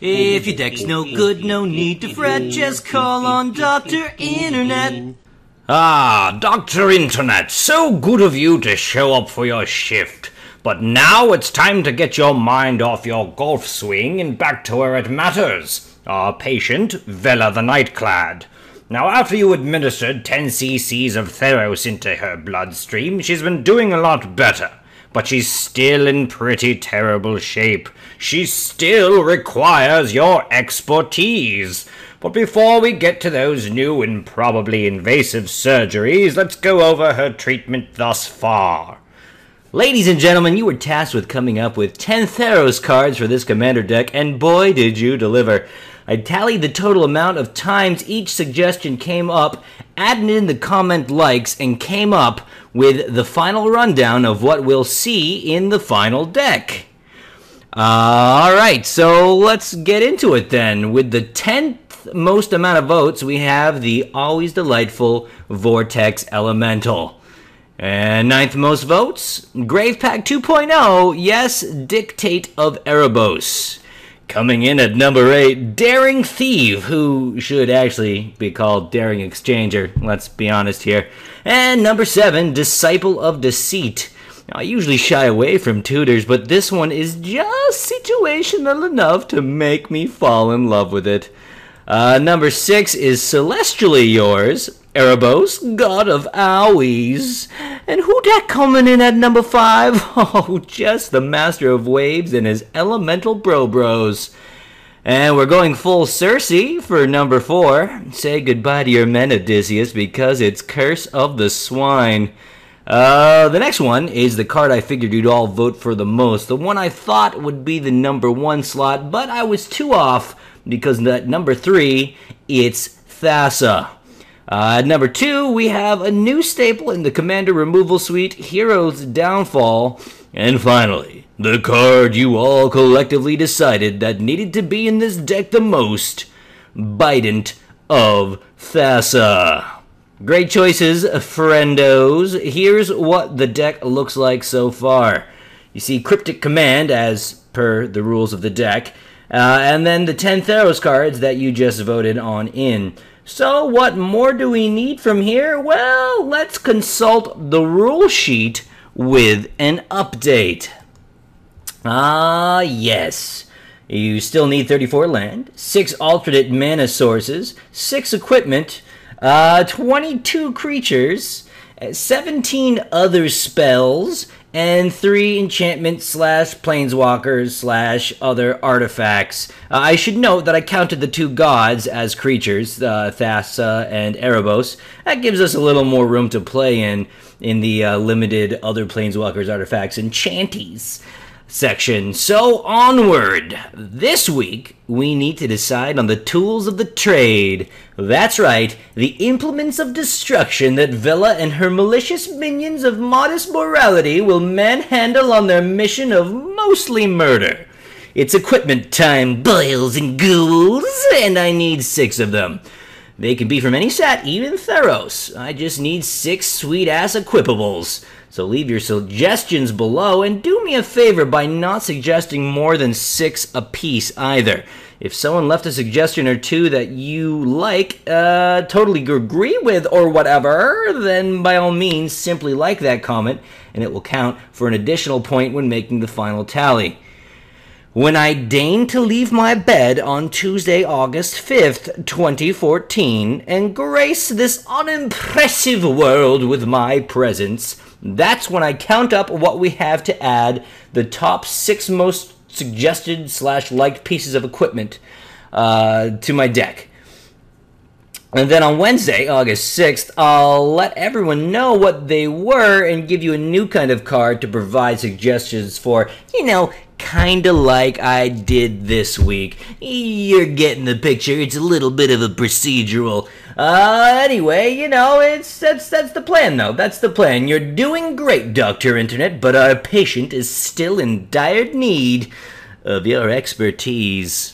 If your deck's no good, no need to fret, just call on Dr. Internet. Ah, Dr. Internet, so good of you to show up for your shift. But now it's time to get your mind off your golf swing and back to where it matters. Our patient, Vela the Nightclad. Now, after you administered 10 cc's of Theros into her bloodstream, she's been doing a lot better. But she's still in pretty terrible shape. She still requires your expertise. But before we get to those new and probably invasive surgeries, let's go over her treatment thus far. Ladies and gentlemen, you were tasked with coming up with 10 Theros cards for this commander deck, and boy did you deliver. I tallied the total amount of times each suggestion came up, added in the comment likes, and came up with the final rundown of what we'll see in the final deck. Alright, so let's get into it then. With the 10th most amount of votes, we have the always delightful Vortex Elemental. And 9th most votes, Grave Pack 2.0, yes, Dictate of Erebos. Coming in at number 8, Daring Thief, who should actually be called Daring Exchanger, let's be honest here. And number 7, Disciple of Deceit. Now, I usually shy away from tutors, but this one is just situational enough to make me fall in love with it. Number 6 is Celestially Yours, Erebos, God of Owies. And who dat coming in at number 5? Oh, just the Master of Waves and his Elemental Bros. And we're going full Cersei for number 4. Say goodbye to your men, Odysseus, because it's Curse of the Swine. The next one is the card I figured you'd all vote for the most. The one I thought would be the number 1 slot, but I was 2 off because at number 3, it's Thassa. At number 2, we have a new staple in the Commander Removal Suite, Hero's Downfall. And finally, the card you all collectively decided that needed to be in this deck the most, Bident of Thassa. Great choices, friendos. Here's what the deck looks like so far. You see Cryptic Command as per the rules of the deck, and then the 10 Theros cards that you just voted on in. So what more do we need from here? Well, let's consult the rule sheet with an update. Ah, yes. You still need 34 land, 6 alternate mana sources, 6 equipment, 22 creatures, 17 other spells, and 3 enchantments / planeswalkers / other artifacts. I should note that I counted the 2 gods as creatures, Thassa and Erebos. That gives us a little more room to play in the limited other planeswalkers, artifacts, and chanties section. So onward. This week, we need to decide on the tools of the trade. That's right, the implements of destruction that Vela and her malicious minions of modest morality will manhandle on their mission of mostly murder. It's equipment time, boils and ghouls, and I need 6 of them. They can be from any set, even Theros. I just need 6 sweet-ass equipables. So leave your suggestions below, and do me a favor by not suggesting more than 6 apiece either. If someone left a suggestion or 2 that you like, totally agree with or whatever, then by all means simply like that comment, and it will count for an additional point when making the final tally. When I deigned to leave my bed on Tuesday, August 5th, 2014, and grace this unimpressive world with my presence, that's when I count up what we have to add the top 6 most suggested / liked pieces of equipment to my deck. And then on Wednesday, August 6th, I'll let everyone know what they were and give you a new kind of card to provide suggestions for, kinda like I did this week. You're getting the picture. It's a little bit of a procedural. Anyway, that's the plan, though. That's the plan. You're doing great, Dr. Internet, but our patient is still in dire need of your expertise.